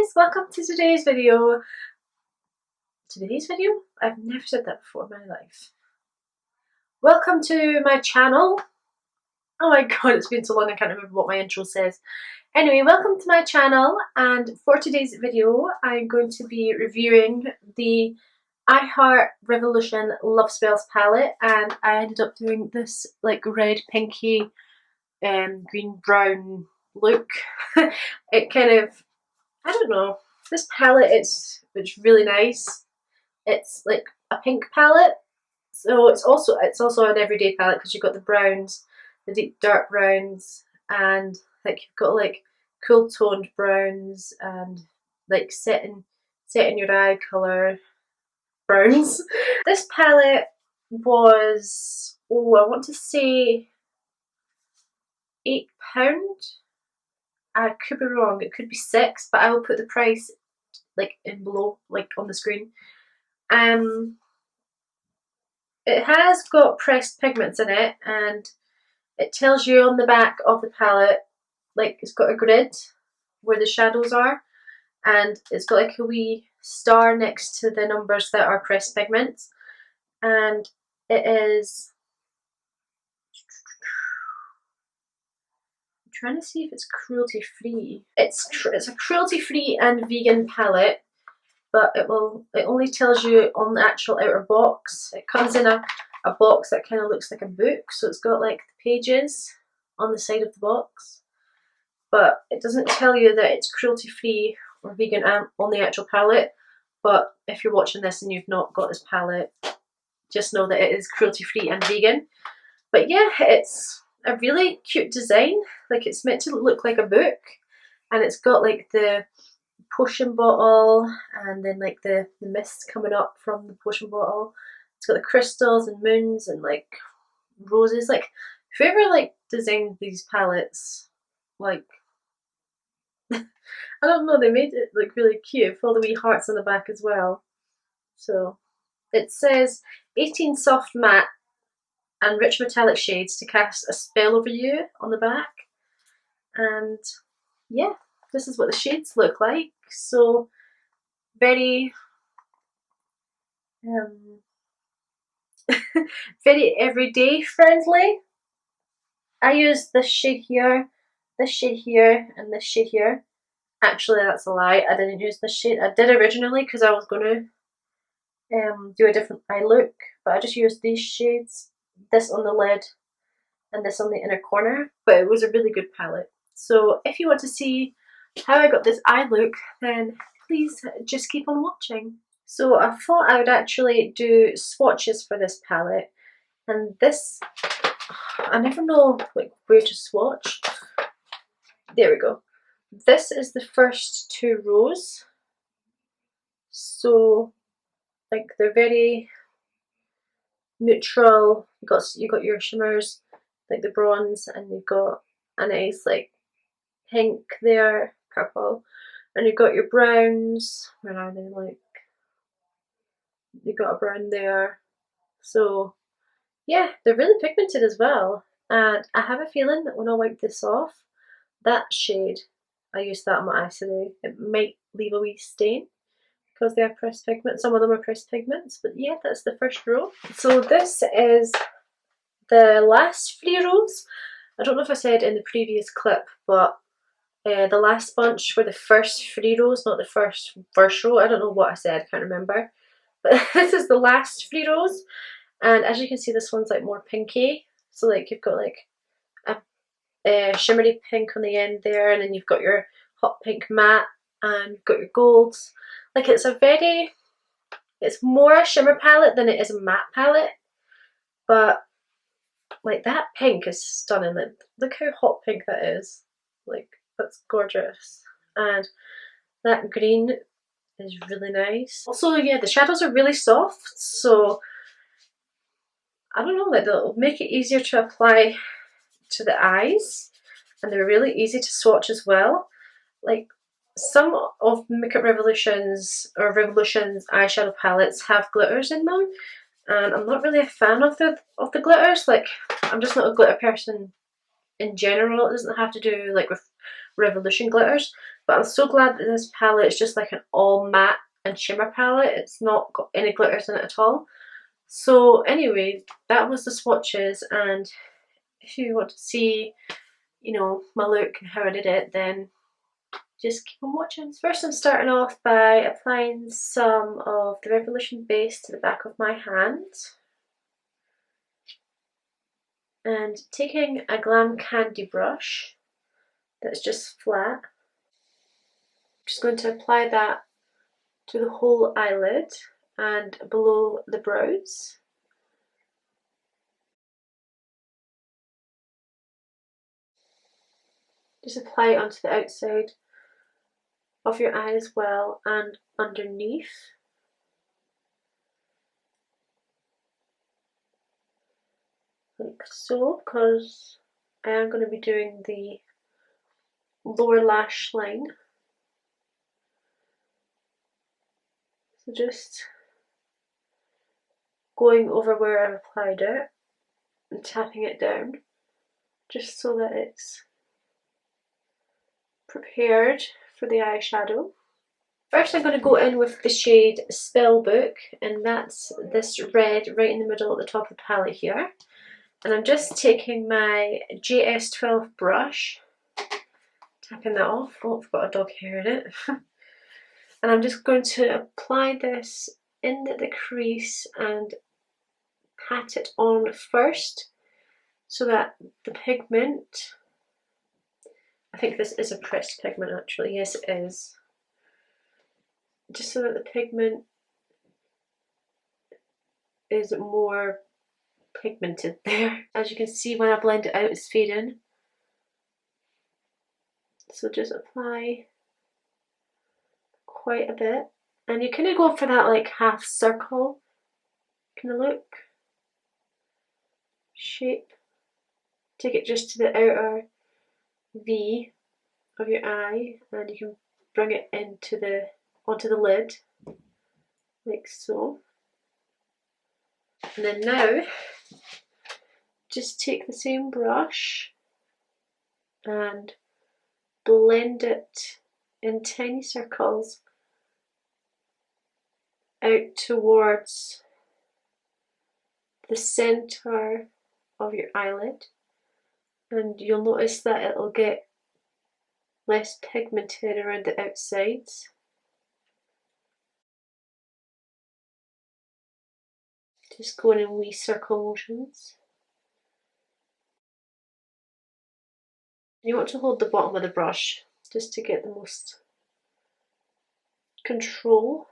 guys, welcome to today's video. I've never said that before in my life. Welcome to my channel. Oh my god, it's been so long I can't remember what my intro says. Anyway, welcome to my channel, and for today's video I'm going to be reviewing the I Heart Revolution Love Spells palette, and I ended up doing this like red, pinky, green, brown look. It kind of, I don't know, this palette it's really nice. It's like a pink palette, so it's also an everyday palette because you've got the browns, the deep dark browns, and like you've got like cool toned browns and like set in your eye colour browns. This palette was, oh, I want to say £8. I could be wrong, it could be £6, but I will put the price like in below, like on the screen. It has got pressed pigments in it, and it tells you on the back of the palette, like it's got a grid where the shadows are, and it's got like a wee star next to the numbers that are pressed pigments, and it is, I'm trying to see if it's cruelty free. It's a cruelty free and vegan palette, but it only tells you on the actual outer box. It comes in a box that kind of looks like a book, so it's got like the pages on the side of the box, but it doesn't tell you that it's cruelty free or vegan on the actual palette. But if you're watching this and you've not got this palette, just know that it is cruelty free and vegan. But yeah, it's a really cute design. Like, it's meant to look like a book, and it's got like the potion bottle and then like the mist coming up from the potion bottle. It's got the crystals and moons and like roses. Like, whoever like designed these palettes, like I don't know, they made it look really cute with all the wee hearts on the back as well. So it says 18 soft matte and rich metallic shades to cast a spell over you on the back. And yeah, this is what the shades look like. So very very everyday friendly. I use this shade here, and this shade here. Actually, that's a lie, I didn't use this shade. I did originally because I was going to do a different eye look, but I just used these shades, this on the lid and this on the inner corner. But it was a really good palette. So if you want to see how I got this eye look, then please just keep on watching. So I thought I would actually do swatches for this palette, and this, I never know like where to swatch. There we go. This is the first 2 rows. So like they're very neutral. You got your shimmers, like the bronze, and you've got a nice like pink there, purple, and you've got your browns. Where are they? Like, you got a brown there. So yeah, they're really pigmented as well, and I have a feeling that when I wipe this off, that shade, I used that on my eyes today, it might leave a wee stain because they are pressed pigments. Some of them are pressed pigments, but yeah, that's the first row. So this is the last 3 rows. I don't know if I said in the previous clip, but the last bunch were the first 3 rows, not the first row. I don't know what I said, I can't remember. But this is the last 3 rows, and as you can see, this one's like more pinky. So like you've got like a shimmery pink on the end there, and then you've got your hot pink matte, and you've got your golds. Like, it's more a shimmer palette than it is a matte palette, but like that pink is stunning. Like, look how hot pink that is. Like, that's gorgeous. And that green is really nice. Also, yeah, the shadows are really soft, so I don't know, like, they'll make it easier to apply to the eyes, and they're really easy to swatch as well. Like, some of Makeup Revolution's eyeshadow palettes have glitters in them, and I'm not really a fan of the glitters. Like, I'm just not a glitter person in general. It doesn't have to do like with Revolution glitters, But I'm so glad that this palette is just like an all matte and shimmer palette. It's not got any glitters in it at all. So anyway, that was the swatches, and if you want to see, you know, my look and how I did it, then just keep on watching. First I'm starting off by applying some of the Revolution base to the back of my hand. And taking a Glam Candy brush that's just flat, I'm just going to apply that to the whole eyelid and below the brows. Just apply it onto the outside of your eye as well and underneath. Like so, because I am going to be doing the lower lash line. So just going over where I've applied it and tapping it down, just so that it's prepared for the eyeshadow. First I'm going to go in with the shade Spellbook, and that's this red right in the middle at the top of the palette here. And I'm just taking my JS12 brush, tapping that off. Oh, I've got a dog hair in it. And I'm just going to apply this in the crease and pat it on first, so that the pigment, I think this is a pressed pigment actually, yes it is, just so that the pigment is more pigmented there. As you can see, when I blend it out, it's fading. So just apply quite a bit, and you kind of go for that like half circle kind of look shape. Take it just to the outer V of your eye, and you can bring it into onto the lid like so. And then now just take the same brush and blend it in tiny circles out towards the center of your eyelid, and you'll notice that it'll get less pigmented around the outsides. Just going in wee circle motions. You want to hold the bottom of the brush just to get the most control.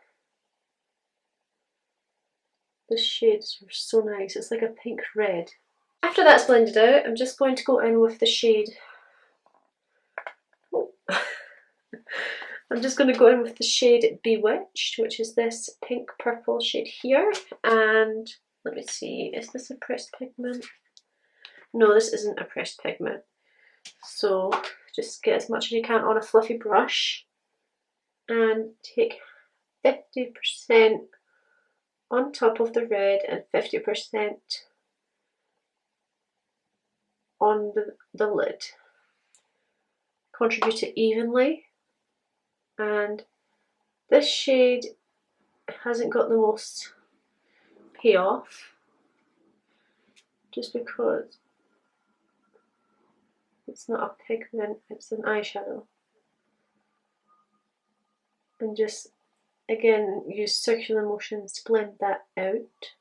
This shade's so nice, it's like a pink red. After that's blended out, I'm just going to go in with the shade. Oh. I'm just going to go in with the shade Bewitched, which is this pink purple shade here. And let me see, is this a pressed pigment? No, this isn't a pressed pigment. So just get as much as you can on a fluffy brush and take 50% on top of the red and 50% on the lid. Contribute it evenly, and this shade hasn't got the most payoff just because it's not a pigment, it's an eyeshadow. And just again use circular motions to blend that out.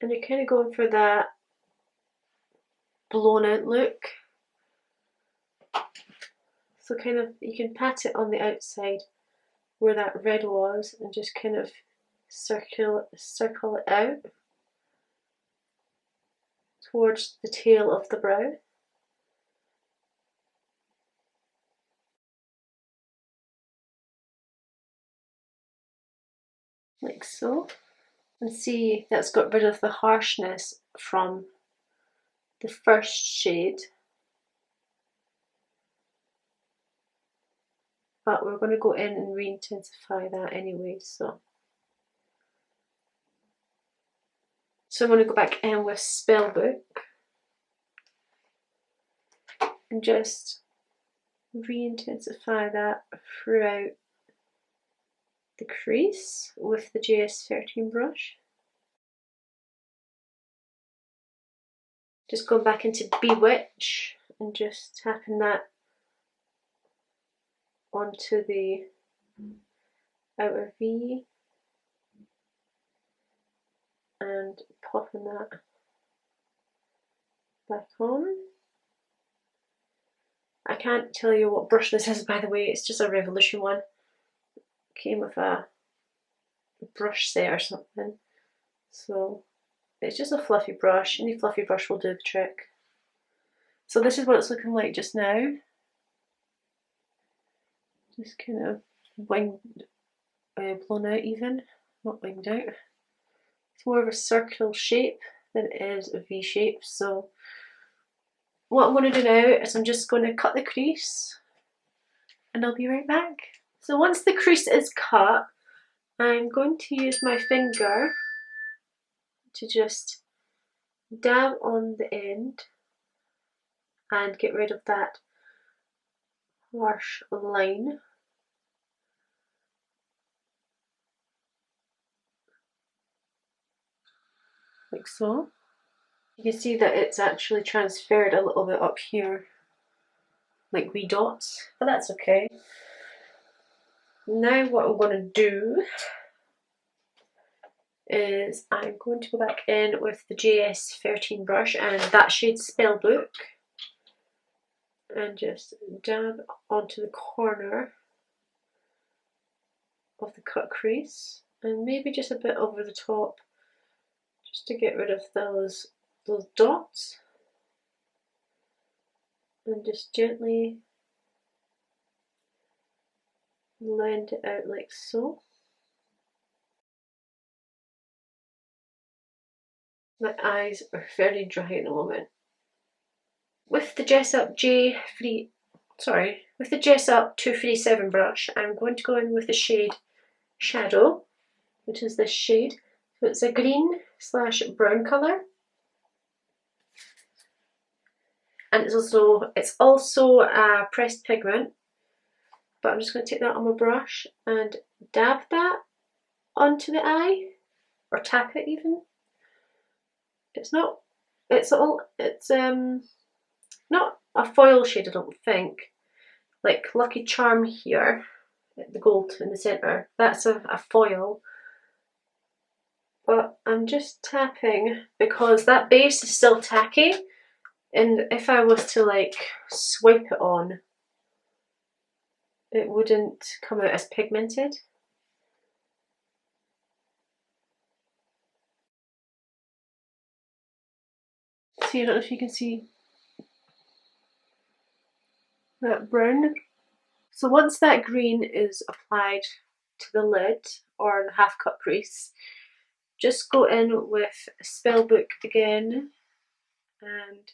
And you're kind of going for that blown out look. So kind of, you can pat it on the outside where that red was and just kind of circle it out towards the tail of the brow. Like so. And see, that's got rid of the harshness from the first shade. But we're going to go in and re-intensify that anyway, so I'm going to go back in with Spellbook. and just re-intensify that throughout the crease with the JS13 brush. Just going back into Bewitch and just tapping that onto the outer V and popping that back on. I can't tell you what brush this is, by the way, it's just a Revolution one. Came with a brush set or something. So it's just a fluffy brush. Any fluffy brush will do the trick. So this is what it's looking like just now. Just kind of winged, blown out even, not winged out. It's more of a circle shape than it is a V shape. So what I'm going to do now is I'm just going to cut the crease and I'll be right back. So once the crease is cut, I'm going to use my finger to just dab on the end and get rid of that harsh line. Like so. You can see that it's actually transferred a little bit up here, like wee dots, but that's okay. Now what I'm going to do is I'm going to go back in with the JS13 brush and that shade Spellbook and just dab onto the corner of the cut crease and maybe just a bit over the top just to get rid of those dots, and just gently blend it out like so. My eyes are very dry at the moment. With the Jessup 237 brush, I'm going to go in with the shade Shadow, which is this shade. So it's a green / brown colour. And it's also a pressed pigment. But I'm just going to take that on my brush and dab that onto the eye, or tap it even. It's not a foil shade, I don't think. Like Lucky Charm here, the gold in the centre, that's a foil. But I'm just tapping because that base is still tacky, and if I was to like swipe it on, it wouldn't come out as pigmented. See, I don't know if you can see that brown. So once that green is applied to the lid or the half cut crease, just go in with Spellbook again and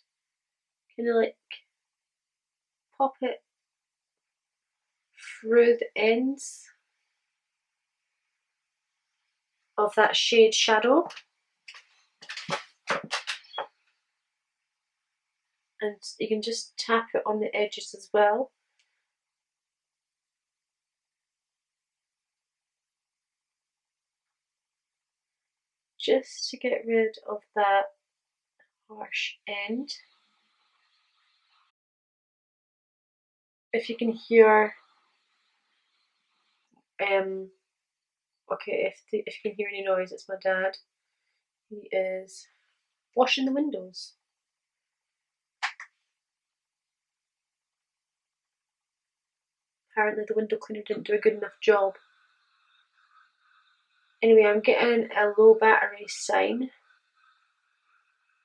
kind of like pop it through the ends of that shade Shadow. And you can just tap it on the edges as well. Just to get rid of that harsh end. If you can hear, okay, if you can hear any noise, it's my dad. He is washing the windows. Apparently the window cleaner didn't do a good enough job. Anyway, I'm getting a low battery sign,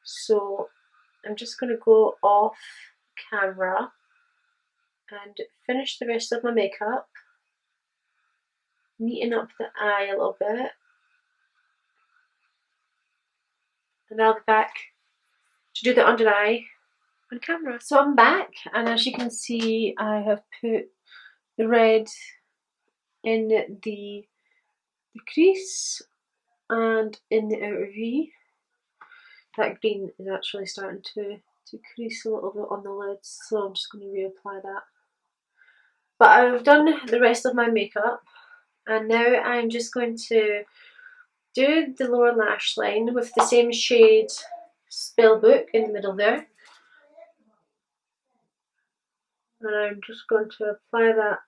so I'm just going to go off camera and finish the rest of my makeup, neaten up the eye a little bit, and I'll be back to do the under eye on camera. So I'm back, and as you can see, I have put the red in the crease and in the outer V. That green is actually starting to to crease a little bit on the lids, so I'm just going to reapply that. But I've done the rest of my makeup, and now I'm just going to do the lower lash line with the same shade Spellbook in the middle there. And I'm just going to apply that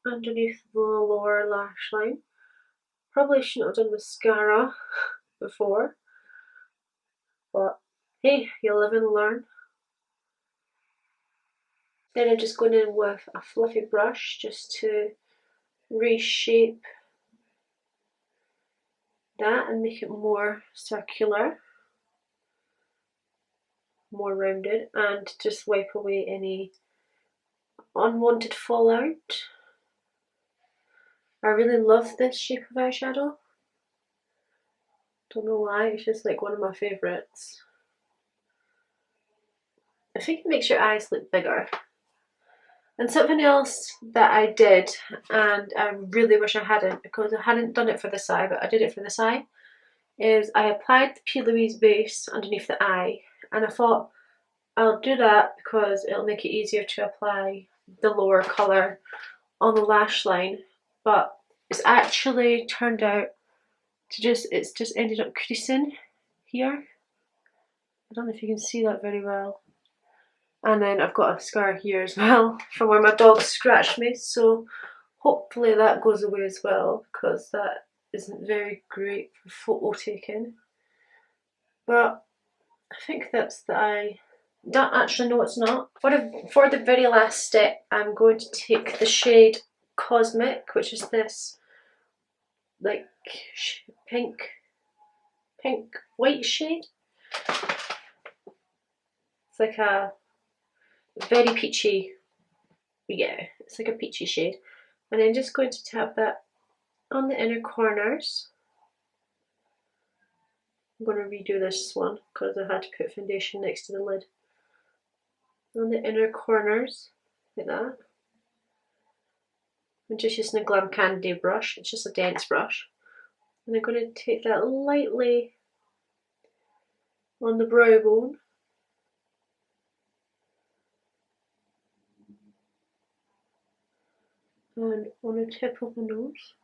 underneath the lower lash line. Probably shouldn't have done mascara before, but hey, you live and learn. Then I'm just going in with a fluffy brush just to reshape that and make it more circular, more rounded, and just wipe away any unwanted fallout. I really love this shape of eyeshadow. Don't know why, it's just like one of my favourites. I think it makes your eyes look bigger. And something else that I did, and I really wish I hadn't, because I hadn't done it for this eye, but I did it for this eye, is I applied the P. Louise base underneath the eye, and I thought I'll do that because it'll make it easier to apply the lower colour on the lash line, but it's actually turned out to it's just ended up creasing here. I don't know if you can see that very well. And then I've got a scar here as well from where my dog scratched me, so hopefully that goes away as well, because that isn't very great for photo taking. But I think that's the eye. Don't actually, no, it's not. For the very last step, I'm going to take the shade Cosmic, which is this like pink white shade. It's like a very peachy, yeah, it's like a peachy shade. And I'm just going to tap that on the inner corners. I'm going to redo this one because I had to put foundation next to the lid. On the inner corners, like that. I'm just using a Glam Candy brush, it's just a dense brush. And I'm going to take that lightly on the brow bone. And on the tip of the nose.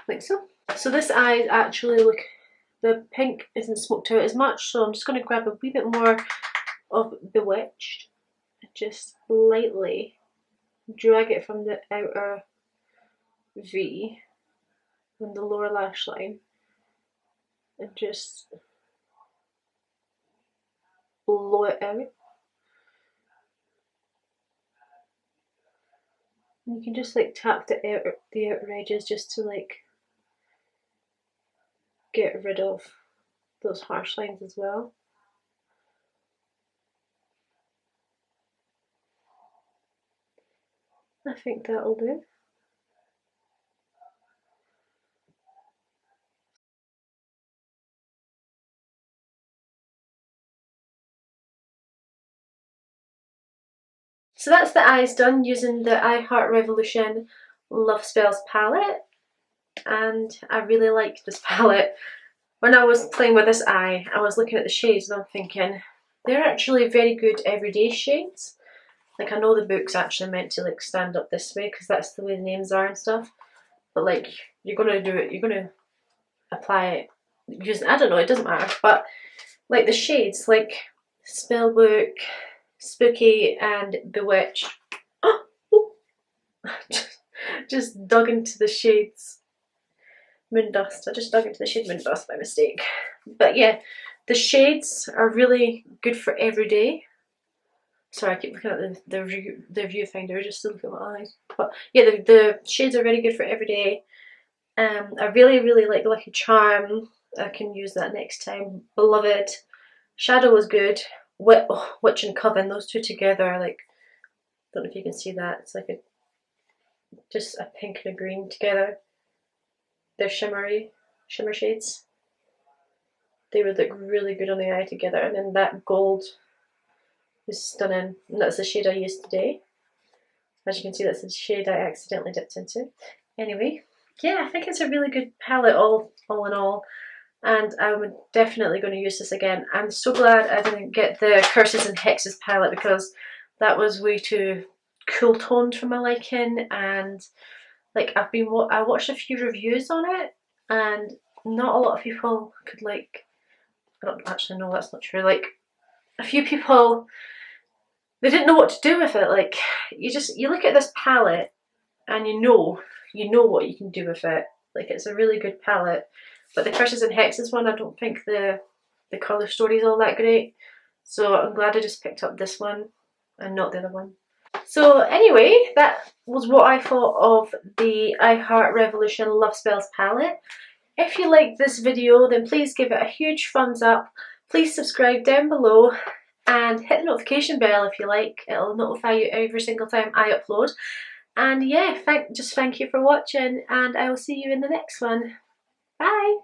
Like so. So this eye actually, look, the pink isn't smoked out as much, so I'm just going to grab a wee bit more of Bewitched and just lightly drag it from the outer V and the lower lash line and just blow it out. And you can just like tap the outer edges just to like get rid of those harsh lines as well. I think that'll do. So that's the eyes done using the I Heart Revolution Love Spells palette, and I really like this palette. When I was playing with this eye, I was looking at the shades and I'm thinking, they're actually very good everyday shades. Like, I know the book's actually meant to like stand up this way because that's the way the names are and stuff, but like, you're gonna do it, you're gonna apply it using, I don't know, it doesn't matter, but like the shades, like Spellbook, Spooky and Bewitched, just dug into the shades Moondust. I just dug into the shade Moondust by mistake. But yeah, the shades are really good for everyday. Sorry, I keep looking at the viewfinder just to look at my eyes. But yeah, the shades are very good for everyday. I really like Lucky Charm. I can use that next time. Beloved. Shadow was good. Witch and Coven, those two together are like, don't know if you can see that. It's like just a pink and a green together. They're shimmer shades. They would look really good on the eye together, and then that gold is stunning, and that's the shade I used today. As you can see, that's the shade I accidentally dipped into. Anyway, yeah, I think it's a really good palette all in all. and I'm definitely going to use this again. I'm so glad I didn't get the Curses and Hexes palette, because that was way too cool toned for my liking, and like I watched a few reviews on it, and not a lot of people could like, I don't actually know, that's not true, like a few people, they didn't know what to do with it. Like you look at this palette and you know what you can do with it. Like it's a really good palette. But the Curses and Hexes one, I don't think the colour story is all that great. So I'm glad I just picked up this one and not the other one. So anyway, that was what I thought of the I Heart Revolution Love Spells palette. If you liked this video, then please give it a huge thumbs up. Please subscribe down below and hit the notification bell if you like. It'll notify you every single time I upload. And yeah, just thank you for watching, and I will see you in the next one. Bye!